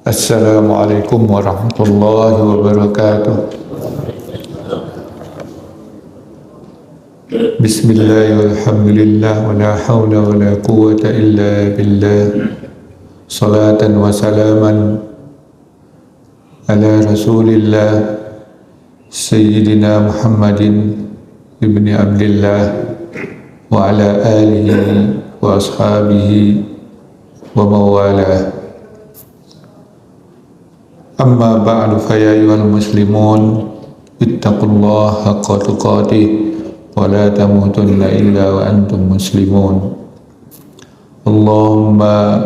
Assalamualaikum warahmatullahi wabarakatuh. Bismillah walhamdulillah wa la hawla wa la quwwata illa billah. Salatan wa salaman ala rasulillah Sayyidina Muhammadin ibni Abdillah wa ala alihi wa ashabihi wa mawalah. Amma ba'du fa ya ayyuhal muslimun ittaqullaha haqqa tuqatih wa la tamutunna illa wa antum muslimun. Allahumma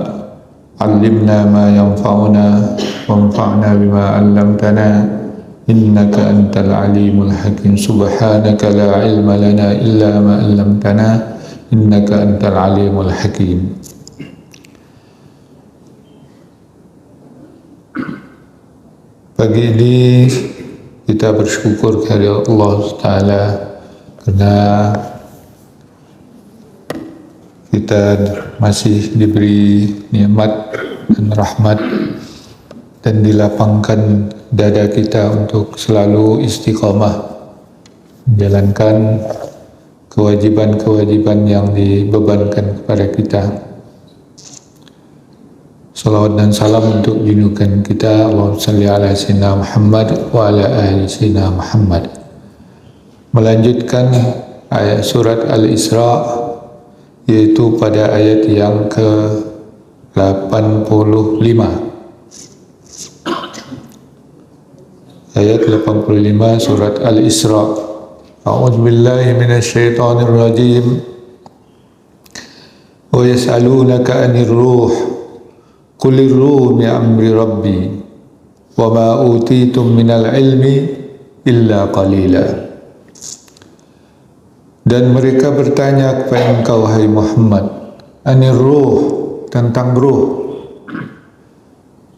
'allimna ma yanfa'una wanfa'na bima 'allamtana innaka antal alimul hakim. Subhanaka la ilma lana illa ma 'allamtana innaka antal alimul hakim. Pagi ini kita bersyukur kepada Allah Ta'ala karena kita masih diberi nikmat dan rahmat dan dilapangkan dada kita untuk selalu istiqamah menjalankan kewajiban-kewajiban yang dibebankan kepada kita. Salawat dan salam untuk junjungan kita, Allahumma salli ala sayyidina Muhammad wa ala ali sayyidina Muhammad. Melanjutkan ayat surat Al-Isra, yaitu pada ayat yang ke-85. Ayat 85 surat Al-Isra. A'udzu billahi minasyaitonir rajim. Wa yas'alunaka 'anir ruh Qulir ruh min amri rabbi wa ma utitum minal ilmi illa qalila. Dan mereka bertanya kepada engkau, hai Muhammad, anir ruh, tentang ruh.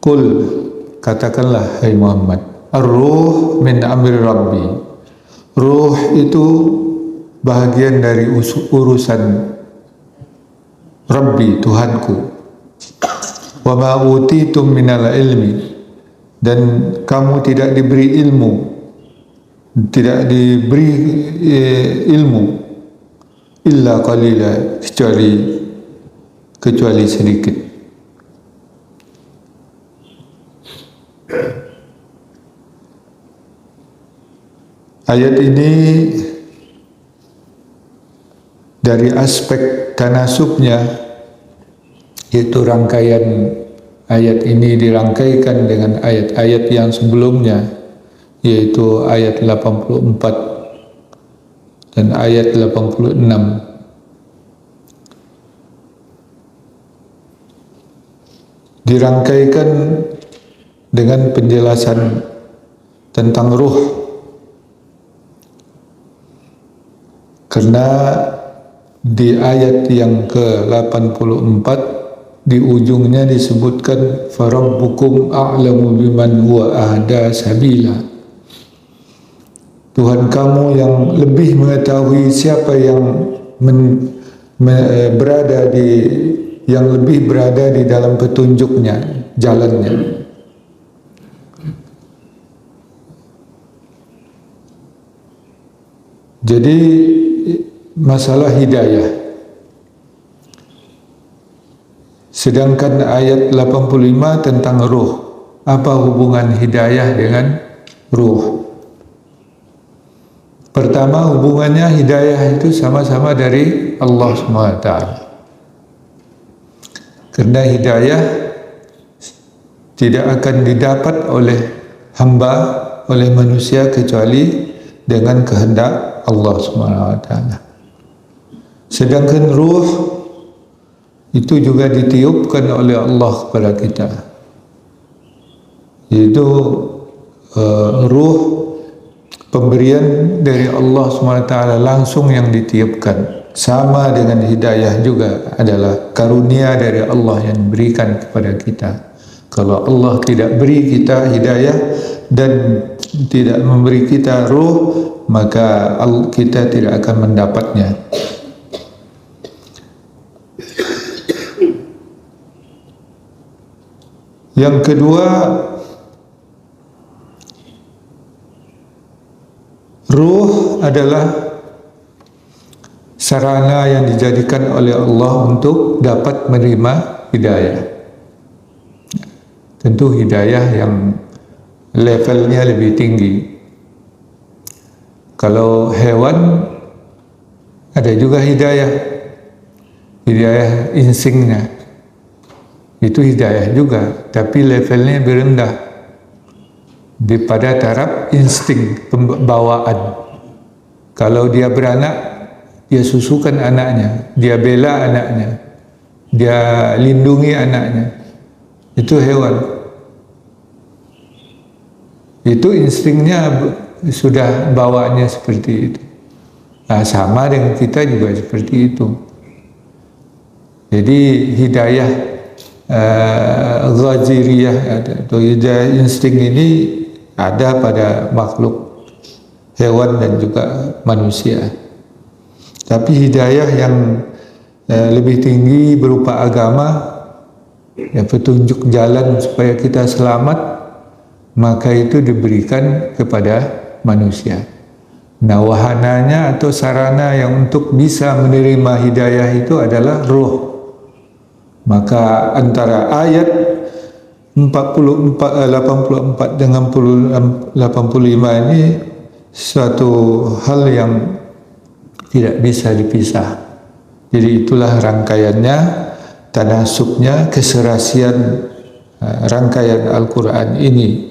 Qul, katakanlah hai Muhammad, ar-ruh min amri rabbi. Ruh itu bahagian dari urusan Rabbi, Tuhanku. Wa ma utitum minal ilmi, dan kamu tidak diberi ilmu, ilmu illa qalila, kecuali sedikit. Ayat ini dari aspek tanasubnya, yaitu rangkaian ayat ini dirangkaikan dengan ayat-ayat yang sebelumnya, yaitu ayat 84 dan ayat 86. Dirangkaikan dengan penjelasan tentang ruh, karena di ayat yang ke-84 di ujungnya disebutkan farabbukum a'lamu biman huwa ahda sabila. Tuhan kamu yang lebih mengetahui siapa yang lebih berada di dalam petunjuknya, jalannya. Jadi masalah hidayah. Sedangkan ayat 85 tentang ruh. Apa hubungan hidayah dengan ruh? Pertama, hubungannya hidayah itu sama-sama dari Allah SWT. Karena hidayah tidak akan didapat oleh hamba, oleh manusia kecuali dengan kehendak Allah SWT. Sedangkan ruh itu juga ditiupkan oleh Allah kepada kita, yaitu ruh pemberian dari Allah SWT langsung yang ditiupkan. Sama dengan hidayah juga adalah karunia dari Allah yang diberikan kepada kita. Kalau Allah tidak beri kita hidayah dan tidak memberi kita ruh, maka kita tidak akan mendapatnya. Yang kedua, ruh adalah sarana yang dijadikan oleh Allah untuk dapat menerima hidayah. Tentu hidayah yang levelnya lebih tinggi. Kalau hewan ada juga hidayah instingnya, itu hidayah juga, tapi levelnya lebih rendah daripada taraf insting pembawaan. Kalau dia beranak, dia susukan anaknya, dia bela anaknya, dia lindungi anaknya, itu hewan. Itu instingnya sudah bawaannya seperti itu. Nah, sama dengan kita juga seperti itu. Jadi hidayah ghaziriyah atau hidayah insting ini ada pada makhluk hewan dan juga manusia. Tapi hidayah yang lebih tinggi berupa agama, ya, petunjuk jalan supaya kita selamat, maka itu diberikan kepada manusia. Nah, wahananya atau sarana yang untuk bisa menerima hidayah itu adalah ruh. Maka antara ayat 84 dengan 85 ini suatu hal yang tidak bisa dipisah. Jadi itulah rangkaiannya, tanasubnya, keserasian rangkaian Al-Quran ini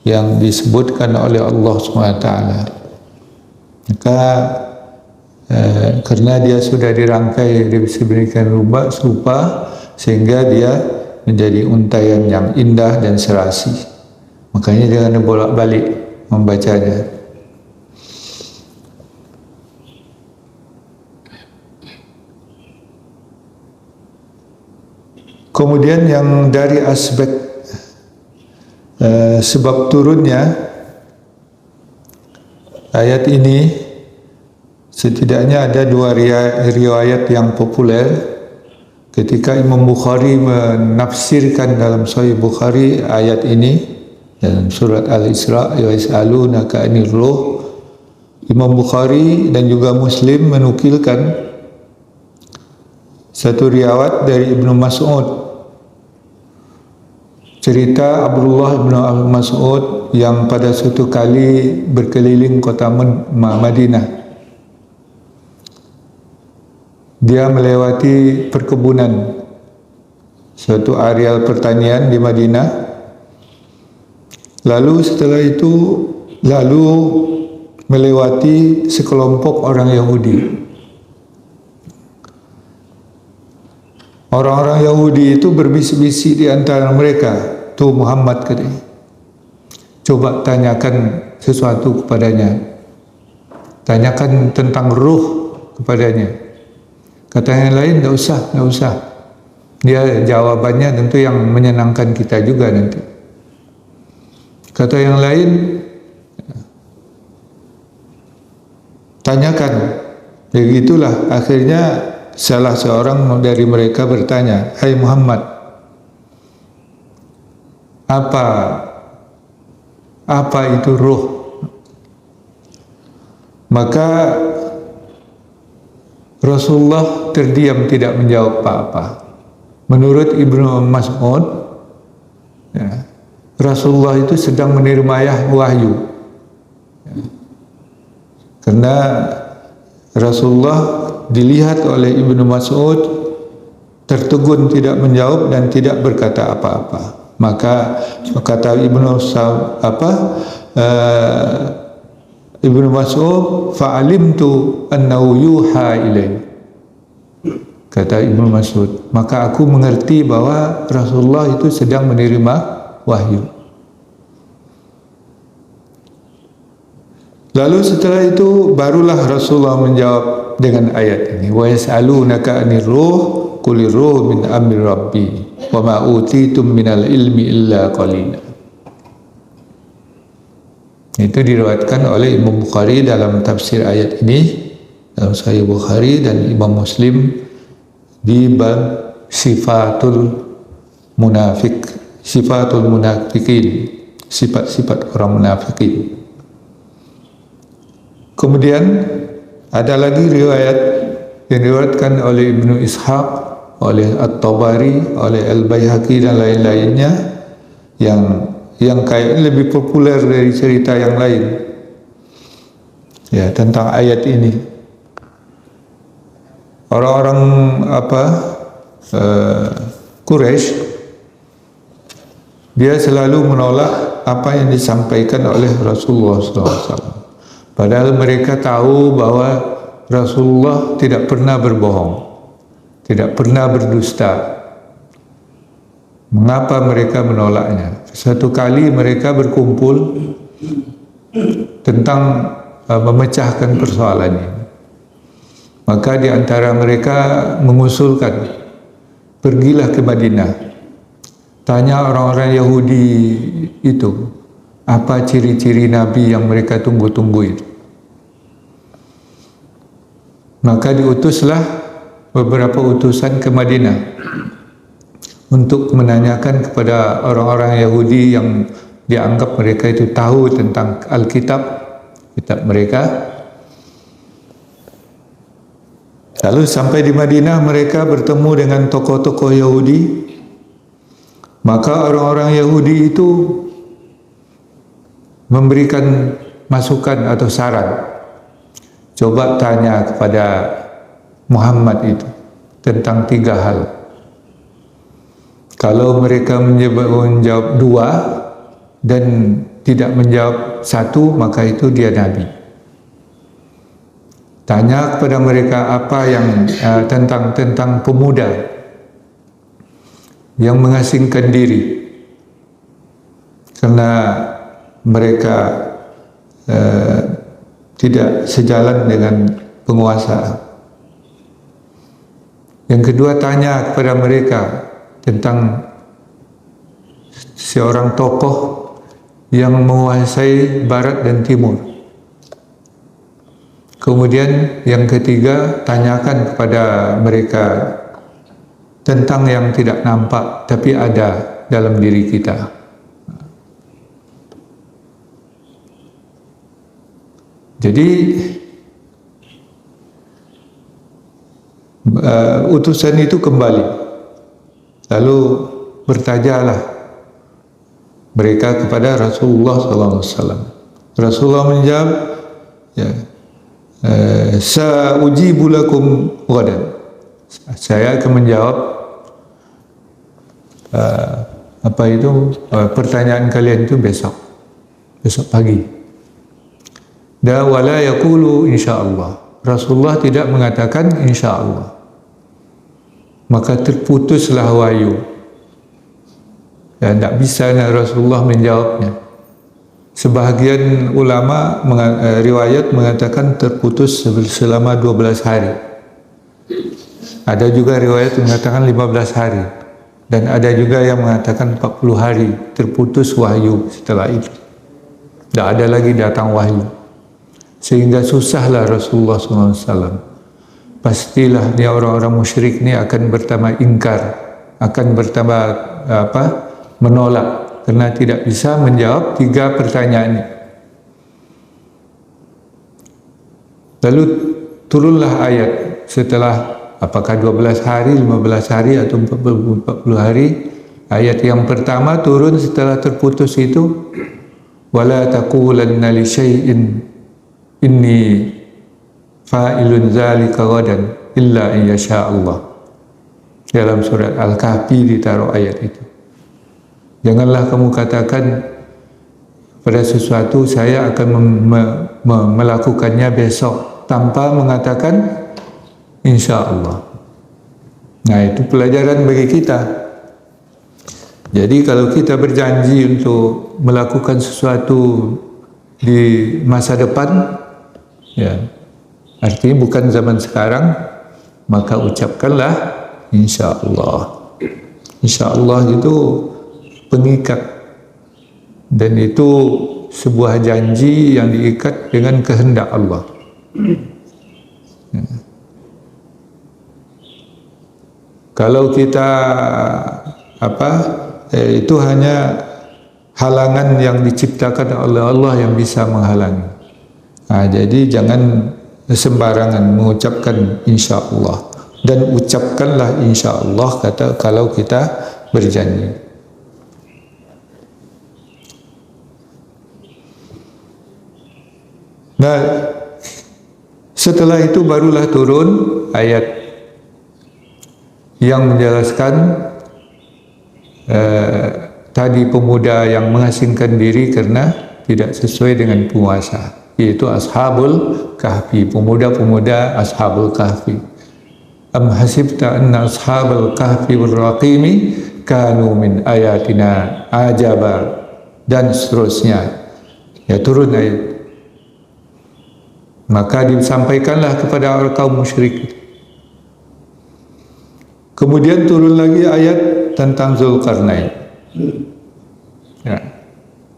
yang disebutkan oleh Allah SWT. Maka karena dia sudah dirangkai, diberikan serupa, sehingga dia menjadi untaian yang indah dan serasi. Makanya jangan bolak-balik membacanya. Kemudian yang dari aspek sebab turunnya ayat ini, setidaknya ada dua riwayat yang populer. Ketika Imam Bukhari menafsirkan dalam Sahih Bukhari ayat ini dalam surat Al-Isra, yas'alunaka 'anir ruh, Imam Bukhari dan juga Muslim menukilkan satu riwayat dari Ibnu Mas'ud, cerita Abdullah bin Mas'ud yang pada suatu kali berkeliling kota Madinah. Dia melewati perkebunan, suatu areal pertanian di Madinah. Lalu setelah itu, melewati sekelompok orang Yahudi. Orang-orang Yahudi itu berbisik-bisik di antara mereka, "Tuh Muhammad," katanya, "coba tanyakan sesuatu kepadanya. Tanyakan tentang ruh kepadanya." Kata yang lain, tidak usah. Dia jawabannya tentu yang menyenangkan kita juga nanti. Kata yang lain, tanyakan. Begitulah akhirnya salah seorang dari mereka bertanya, "Hai Muhammad, apa itu ruh?" Maka Rasulullah terdiam, tidak menjawab apa-apa. Menurut Ibnu Mas'ud, ya, Rasulullah itu sedang menerima wahyu. Ya. Karena Rasulullah dilihat oleh Ibnu Mas'ud tertegun, tidak menjawab dan tidak berkata apa-apa. Maka kata Ibnu Mas'ud, "Fa'alimtu annahu yuha ilai." Kata Ibnu Mas'ud, maka aku mengerti bahwa Rasulullah itu sedang menerima wahyu. Lalu setelah itu barulah Rasulullah menjawab dengan ayat ini, "Wa yas'alunaka 'anir ruh, qulir ruh min amri rabbi, wa ma utitum minal ilmi illa qalila." Itu diriwayatkan oleh Imam Bukhari dalam tafsir ayat ini dalam Sahih Bukhari, dan Imam Muslim di bab sifatul munafik, sifatul munafiqin, sifat-sifat orang munafikin. Kemudian ada lagi riwayat yang diriwayatkan oleh Ibnu Ishaq, oleh At-Tabari, oleh Al-Baihaqi dan lain-lainnya yang kayak lebih populer dari cerita yang lain ya tentang ayat ini. Orang-orang Quraisy dia selalu menolak apa yang disampaikan oleh Rasulullah SAW. Padahal mereka tahu bahwa Rasulullah tidak pernah berbohong, tidak pernah berdusta. Mengapa mereka menolaknya? Satu kali mereka berkumpul tentang memecahkan persoalan ini. Maka di antara mereka mengusulkan, pergilah ke Madinah, tanya orang-orang Yahudi itu, apa ciri-ciri Nabi yang mereka tunggu-tunggu itu. Maka diutuslah beberapa utusan ke Madinah untuk menanyakan kepada orang-orang Yahudi yang dianggap mereka itu tahu tentang Alkitab, kitab mereka. Lalu sampai di Madinah mereka bertemu dengan tokoh-tokoh Yahudi. Maka orang-orang Yahudi itu memberikan masukan atau saran. Coba tanya kepada Muhammad itu tentang 3 hal. Kalau mereka menjawab 2 dan tidak menjawab 1, maka itu dia Nabi. Tanya kepada mereka apa yang tentang pemuda yang mengasingkan diri karena mereka tidak sejalan dengan penguasa. Yang kedua, tanya kepada mereka tentang seorang tokoh yang menguasai barat dan timur. Kemudian yang ketiga, tanyakan kepada mereka tentang yang tidak nampak tapi ada dalam diri kita. Jadi utusan itu kembali, lalu bertajalah mereka kepada Rasulullah SAW. Rasulullah menjawab, ya, sa'ujibu lakum ghadan. Saya akan menjawab pertanyaan kalian itu besok pagi. Dan wala yaqulu insyaallah. Rasulullah tidak mengatakan insyaallah. Maka terputuslah wahyu. Dan tidak bisa Rasulullah menjawabnya. Sebahagian ulama riwayat mengatakan terputus selama 12 hari. Ada juga riwayat mengatakan 15 hari. Dan ada juga yang mengatakan 40 hari terputus wahyu setelah itu. Tidak ada lagi datang wahyu. Sehingga susahlah Rasulullah SAW. Pastilah dia orang-orang musyrik ini akan bertambah ingkar, akan bertambah menolak karena tidak bisa menjawab 3 pertanyaan ini. Lalu turunlah ayat setelah apakah 12 hari, 15 hari atau 40 hari. Ayat yang pertama turun setelah terputus itu, wala taqulanna li syai'in inni fa'ilun zalika ghadan illa in yasha Allah. Dalam surat Al-Kahfi ditaruh ayat itu. Janganlah kamu katakan pada sesuatu saya akan melakukannya besok tanpa mengatakan insya Allah. Nah, itu pelajaran bagi kita. Jadi kalau kita berjanji untuk melakukan sesuatu di masa depan, ya, artinya bukan zaman sekarang, maka ucapkanlah insya Allah. Insya Allah itu pengikat, dan itu sebuah janji yang diikat dengan kehendak Allah. Ya. Kalau kita itu hanya halangan yang diciptakan oleh Allah yang bisa menghalangi. Jadi jangan sembarangan mengucapkan insya Allah, dan ucapkanlah insya Allah kata kalau kita berjanji. Nah, setelah itu barulah turun ayat yang menjelaskan tadi pemuda yang mengasingkan diri karena tidak sesuai dengan puasa, yaitu Ashabul Kahfi, pemuda-pemuda Ashabul Kahfi. Am hasibta anna Ashabul Kahfi wal Raqimi kanu min ayatina ajaba, dan seterusnya. Ya, turun ayat. Maka disampaikanlah kepada kaum musyrik. Kemudian turun lagi ayat tentang Zulkarnain. Ya.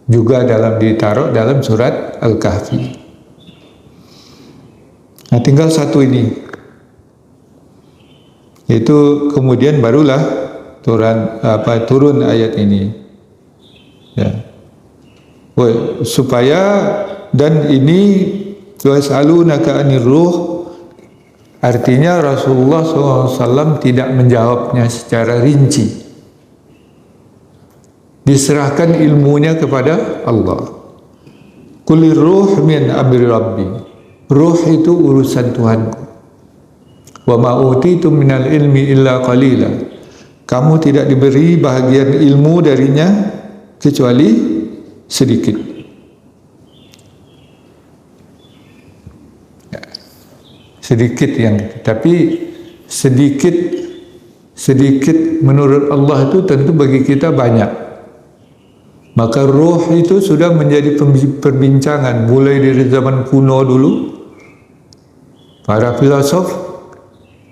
Juga ditaruh dalam surat Al-Kahfi. Nah, tinggal satu ini. Itu kemudian barulah turun ayat ini. Ya. Supaya, dan ini was'alunaka 'anir ruh, artinya Rasulullah SAW tidak menjawabnya secara rinci. Diserahkan ilmunya kepada Allah. Qulir ruh min amri rabbi. Ruh itu urusan Tuhanku. Wa ma utitum minal ilmi illa qalila. Kamu tidak diberi bahagian ilmu darinya kecuali sedikit. Sedikit tapi sedikit menurut Allah itu tentu bagi kita banyak. Maka ruh itu sudah menjadi perbincangan mulai dari zaman kuno dulu, para filosof,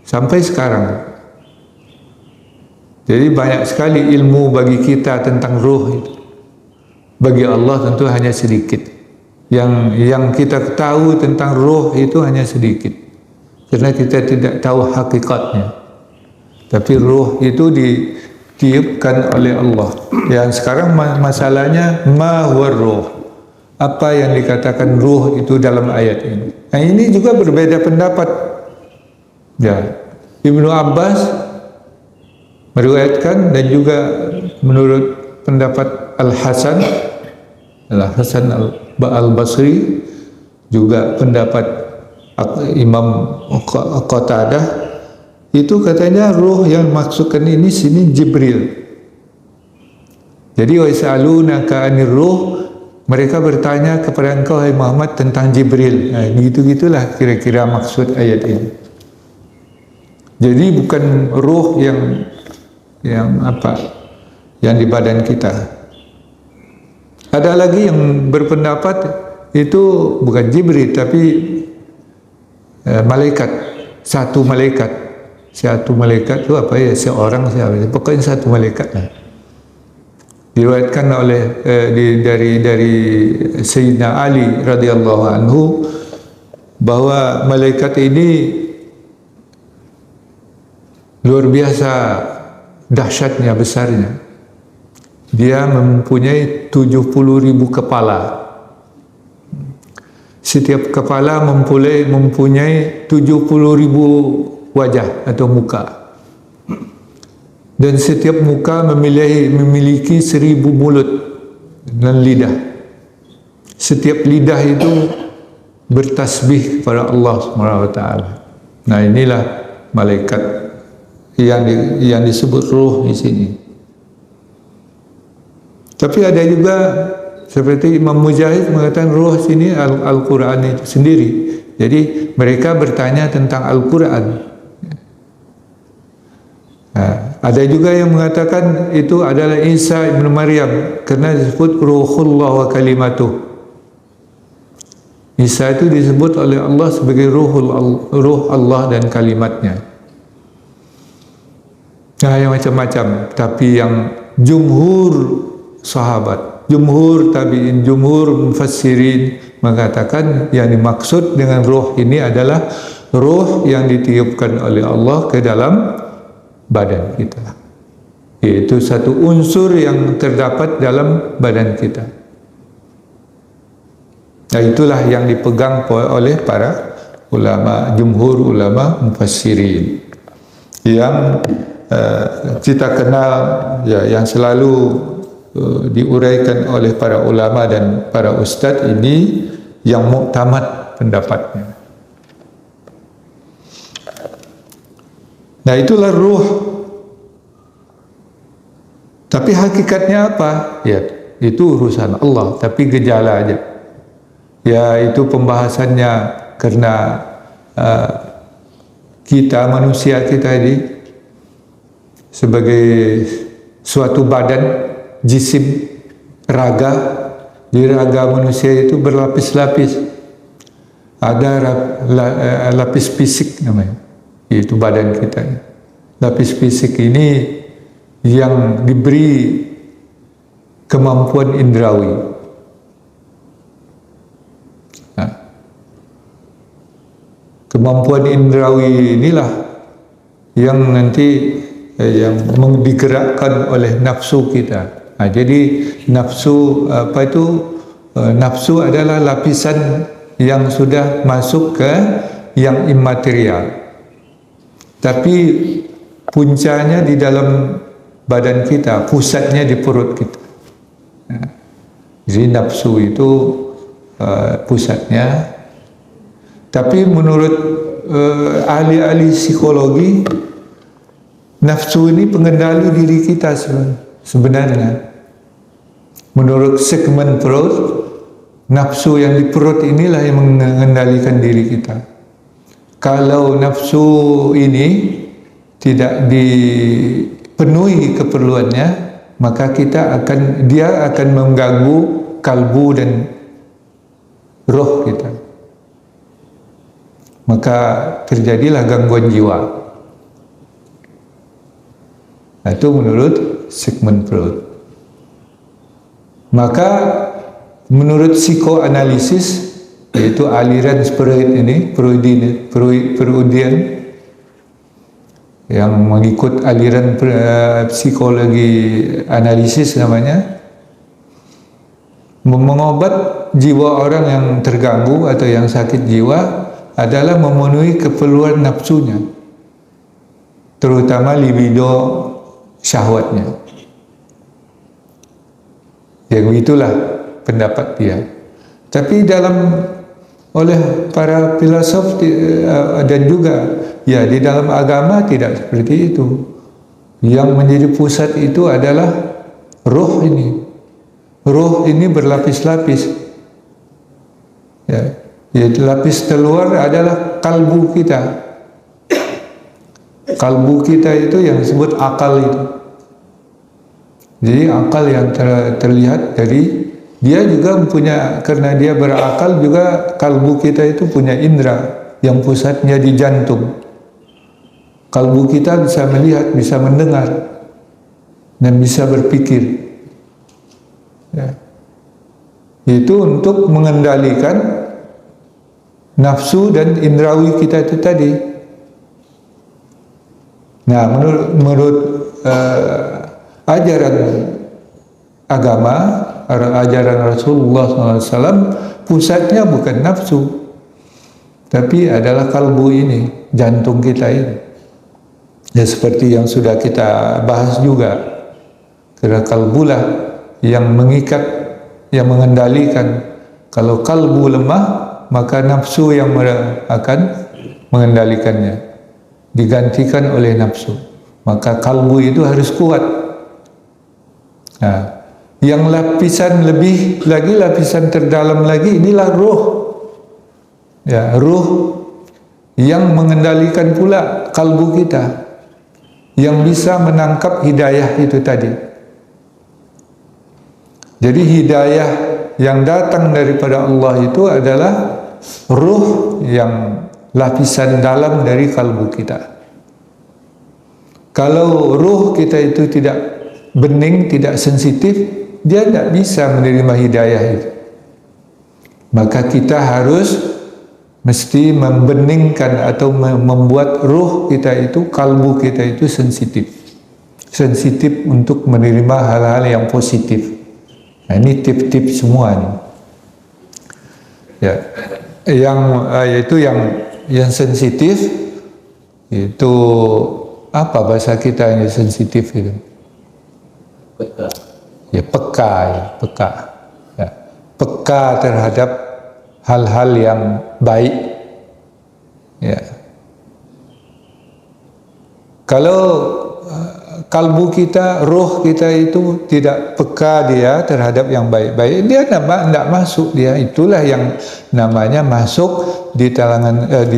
sampai sekarang. Jadi banyak sekali ilmu bagi kita tentang ruh itu. Bagi Allah tentu hanya sedikit. Yang kita tahu tentang ruh itu hanya sedikit, karena kita tidak tahu hakikatnya. Tapi ruh itu ditiupkan oleh Allah. Yang sekarang masalahnya ma huwa ruh. Apa yang dikatakan ruh itu dalam ayat ini? Nah, ini juga berbeda pendapat. Ya, Ibnu Abbas meriwayatkan, dan juga menurut pendapat Al-Hasan Al-Basri, juga pendapat Imam Qatadah, itu katanya ruh yang maksudkan ini sini Jibril. Jadi was'alunaka 'anir ruh, mereka bertanya kepada engkau hai Muhammad tentang Jibril. Nah, gitu-gitulah kira-kira maksud ayat ini. Jadi bukan ruh yang di badan kita. Ada lagi yang berpendapat itu bukan Jibril tapi malaikat, satu malaikat itu apa ya, seorang siapa, pokoknya satu malaikat. Diriwayatkan oleh dari Sayyidina Ali radhiyallahu anhu bahwa malaikat ini luar biasa dahsyatnya, besarnya. Dia mempunyai 70.000 kepala. Setiap kepala mempunyai 70.000 wajah atau muka. Dan setiap muka memiliki 1.000 mulut dan lidah. Setiap lidah itu bertasbih kepada Allah SWT. Nah, inilah malaikat yang disebut ruh di sini. Tapi ada juga seperti Imam Mujahid mengatakan ruh sini Al-Quran itu sendiri. Jadi mereka bertanya tentang Al-Quran. Ada juga yang mengatakan itu adalah Isa ibn Maryam karena disebut ruhullah wa kalimatuh. Isa itu disebut oleh Allah sebagai ruh Allah dan kalimatnya. Nah, yang macam-macam. Tapi yang jumhur sahabat, jumhur tabi'in, jumhur mufassirin mengatakan yang dimaksud dengan ruh ini adalah ruh yang ditiupkan oleh Allah ke dalam badan kita. yaitu satu unsur yang terdapat dalam badan kita. Nah, itulah yang dipegang oleh para ulama, jumhur ulama mufassirin, yang kita kenal, ya, yang selalu diuraikan oleh para ulama dan para ustadz ini yang muktamad pendapatnya. Nah, itulah ruh. Tapi hakikatnya apa? Ya, itu urusan Allah, tapi gejala aja. Ya, itu pembahasannya karena kita manusia kita ini sebagai suatu badan, jisim, raga. Di raga manusia itu berlapis-lapis. Ada lapis fisik namanya, yaitu badan kita. Lapis fisik ini yang diberi kemampuan indrawi. Nah, kemampuan indrawi inilah yang nanti yang digerakkan oleh nafsu kita. Nah, jadi nafsu apa itu? Nafsu adalah lapisan yang sudah masuk ke yang imaterial. Tapi puncanya di dalam badan kita, pusatnya di perut kita. Nah, jadi nafsu itu pusatnya. Tapi menurut ahli-ahli psikologi, nafsu ini pengendali diri kita sebenarnya. Menurut Sigmund Freud, nafsu yang di perut inilah yang mengendalikan diri kita. Kalau nafsu ini tidak dipenuhi keperluannya, maka dia akan mengganggu kalbu dan roh kita. Maka terjadilah gangguan jiwa. Nah, itu menurut Sigmund Freud. Maka menurut psikoanalisis, yaitu aliran Freud ini, Freudian, yang mengikut aliran psikologi analisis namanya, mengobat jiwa orang yang terganggu atau yang sakit jiwa adalah memenuhi keperluan nafsunya, terutama libido syahwatnya. Yang itulah pendapat dia. Tapi oleh para filosof dan juga ya di dalam agama tidak seperti itu. Yang menjadi pusat itu adalah ruh ini. Ruh ini berlapis-lapis. Ya, yaitu lapis terluar adalah kalbu kita. Kalbu kita itu yang disebut akal itu. Jadi akal yang terlihat dari dia juga punya, karena dia berakal juga, kalbu kita itu punya indera yang pusatnya di jantung. Kalbu kita bisa melihat, bisa mendengar, dan bisa berpikir. Ya. Itu untuk mengendalikan nafsu dan indrawi kita itu tadi. Nah, menurut ajaran agama, ajaran Rasulullah SAW, pusatnya bukan nafsu, tapi adalah kalbu ini, jantung kita ini. Ya, seperti yang sudah kita bahas juga, karena kalbulah yang mengikat, yang mengendalikan. Kalau kalbu lemah, maka nafsu yang akan mengendalikannya, digantikan oleh nafsu. Maka kalbu itu harus kuat. Nah, yang lapisan lebih lagi, lapisan terdalam lagi, inilah ruh. Ya, ruh yang mengendalikan pula kalbu kita, yang bisa menangkap hidayah itu tadi. Jadi hidayah yang datang daripada Allah itu adalah ruh yang lapisan dalam dari kalbu kita. Kalau ruh kita itu tidak bening, tidak sensitif, dia tidak bisa menerima hidayah itu. Maka kita harus mesti membeningkan atau membuat ruh kita itu, kalbu kita itu sensitif. sensitif untuk menerima hal-hal yang positif. Nah, ini tips-tips semua nih. Ya, yaitu yang sensitif itu apa bahasa kita yang sensitif itu? Peka. Ya, peka, ya, peka. Ya, peka terhadap hal-hal yang baik. Ya. Kalau kalbu kita, roh kita itu tidak peka dia terhadap yang baik-baik, dia tidak masuk dia. Itulah yang namanya masuk di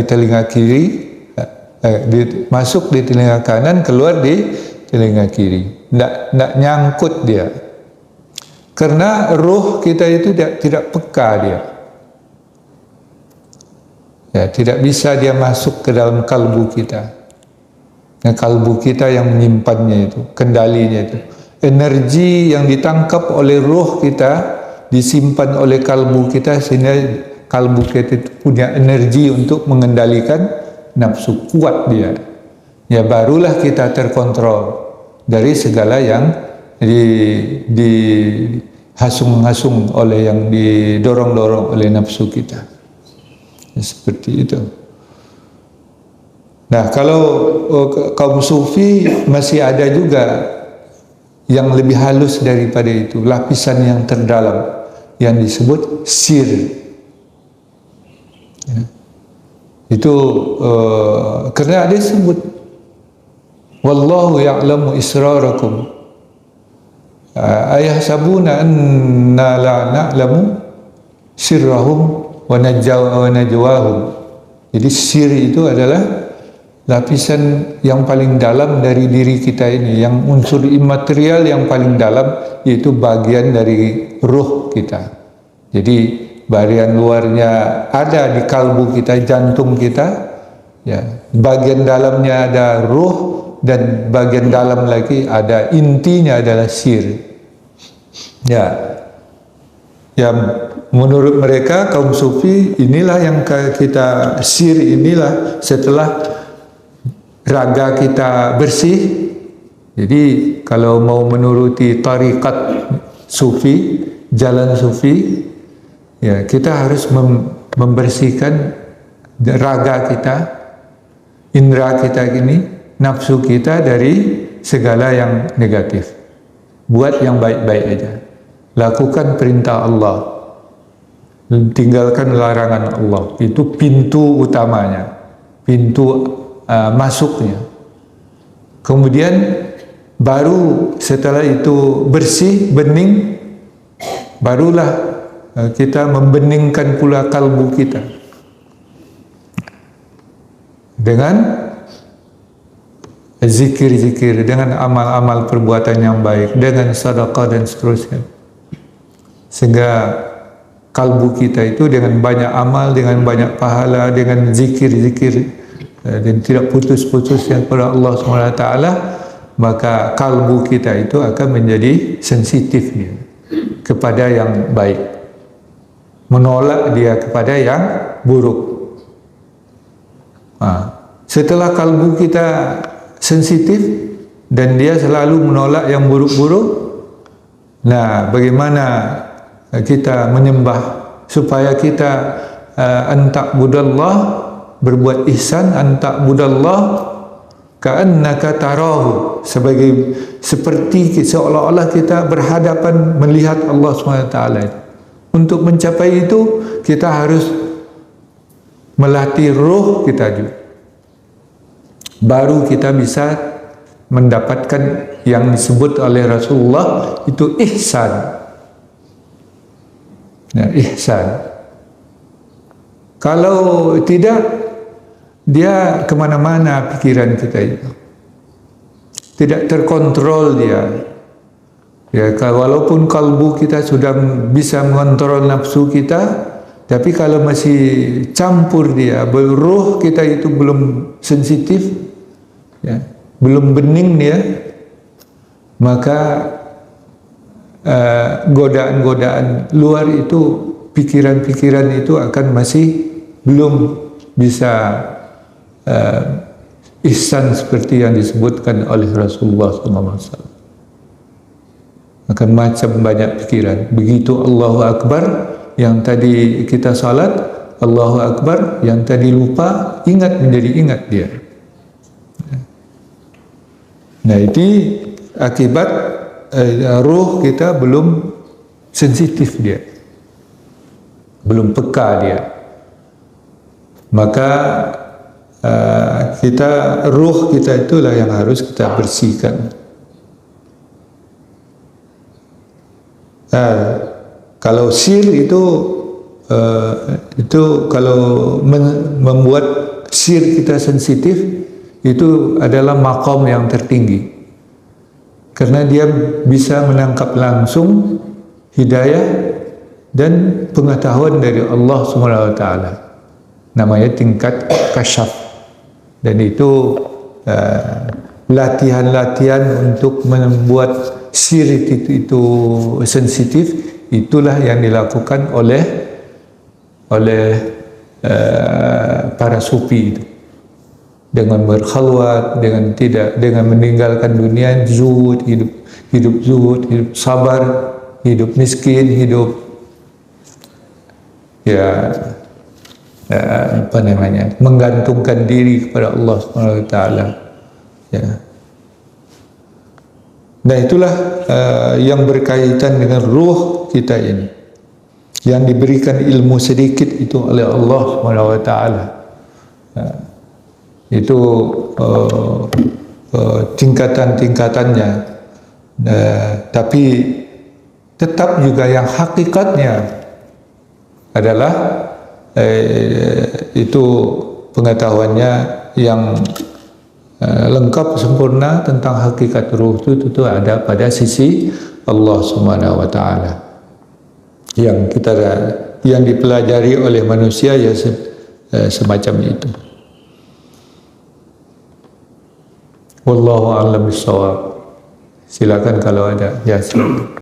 telinga kiri, masuk di telinga kanan, keluar di telinga kiri. Tidak nyangkut dia. Karena roh kita itu tidak peka dia. Ya, tidak bisa dia masuk ke dalam kalbu kita. Nah, kalbu kita yang menyimpannya itu, kendalinya itu. Energi yang ditangkap oleh roh kita disimpan oleh kalbu kita, sehingga kalbu kita itu punya energi untuk mengendalikan nafsu, kuat dia. Ya, barulah kita terkontrol dari segala yang dihasung-hasung oleh, yang didorong-dorong oleh nafsu kita. Ya, seperti itu. Nah, kalau kaum sufi masih ada juga yang lebih halus daripada itu, lapisan yang terdalam yang disebut sir. Ya. Itu karena ada disebut wallahu ya'lamu israrakum ayahsabuna anna la na'lamu sirrahum wa najwahum. Jadi sir itu adalah lapisan yang paling dalam dari diri kita ini, yang unsur imaterial yang paling dalam, yaitu bagian dari ruh kita. Jadi bagian luarnya ada di kalbu kita, jantung kita, ya. Bagian dalamnya ada ruh, dan bagian dalam lagi ada intinya adalah sir. Ya, yang menurut mereka kaum sufi inilah yang kita sir inilah setelah raga kita bersih. Jadi kalau mau menuruti tarikat sufi, jalan sufi, ya kita harus membersihkan raga kita, indera kita ini, nafsu kita dari segala yang negatif. Buat yang baik-baik aja. Lakukan perintah Allah, tinggalkan larangan Allah. Itu pintu utamanya, pintu masuknya. Kemudian baru setelah itu bersih, bening, barulah kita membeningkan pula kalbu kita dengan zikir-zikir, dengan amal-amal perbuatan yang baik, dengan sedekah dan seterusnya, sehingga kalbu kita itu dengan banyak amal, dengan banyak pahala, dengan zikir-zikir dan tidak putus-putusnya kepada Allah SWT, maka kalbu kita itu akan menjadi sensitif dia kepada yang baik, menolak dia kepada yang buruk. Setelah kalbu kita sensitif dan dia selalu menolak yang buruk-buruk, nah bagaimana kita menyembah supaya kita anta'budallah, berbuat ihsan, anta'budallah ka'annaka tarahu, seperti seolah-olah kita berhadapan melihat Allah SWT. Untuk mencapai itu kita harus melatih roh kita juga, baru kita bisa mendapatkan yang disebut oleh Rasulullah itu ihsan. Nah, ihsan. Kalau tidak, dia kemana-mana pikiran kita itu, tidak terkontrol dia. Ya, walaupun kalbu kita sudah bisa mengontrol nafsu kita, tapi kalau masih campur dia, roh kita itu belum sensitif, ya, belum bening dia, maka godaan-godaan luar itu, pikiran-pikiran itu akan masih belum bisa ihsan seperti yang disebutkan oleh Rasulullah SAW. Akan macam banyak pikiran. Begitu Allahu Akbar, yang tadi kita salat, Allahu Akbar, yang tadi lupa, ingat menjadi ingat dia. Nah, ini akibat ruh kita belum sensitif dia, belum peka dia. Maka ruh kita itulah yang harus kita bersihkan. Kalau sir itu kalau membuat sir kita sensitif, itu adalah maqam yang tertinggi, karena dia bisa menangkap langsung hidayah dan pengetahuan dari Allah SWT. Namanya tingkat kasyaf, dan itu latihan-latihan untuk membuat sir itu sensitif. Itulah yang dilakukan oleh para sufi itu, dengan berkhalwat, dengan meninggalkan dunia, zuhud, hidup zuhud, hidup sabar, hidup miskin, hidup menggantungkan diri kepada Allah SWT. Ya. Nah, itulah yang berkaitan dengan ruh kita ini, yang diberikan ilmu sedikit itu oleh Allah SWT. Itu tingkatan-tingkatannya, tapi tetap juga yang hakikatnya adalah itu pengetahuannya yang lengkap, sempurna tentang hakikat ruh itu ada pada sisi Allah Subhanahu wa Ta'ala, yang dipelajari oleh manusia ya semacam itu. Wallahu a'lam bishawab. Silakan kalau ada. Ya, silakan.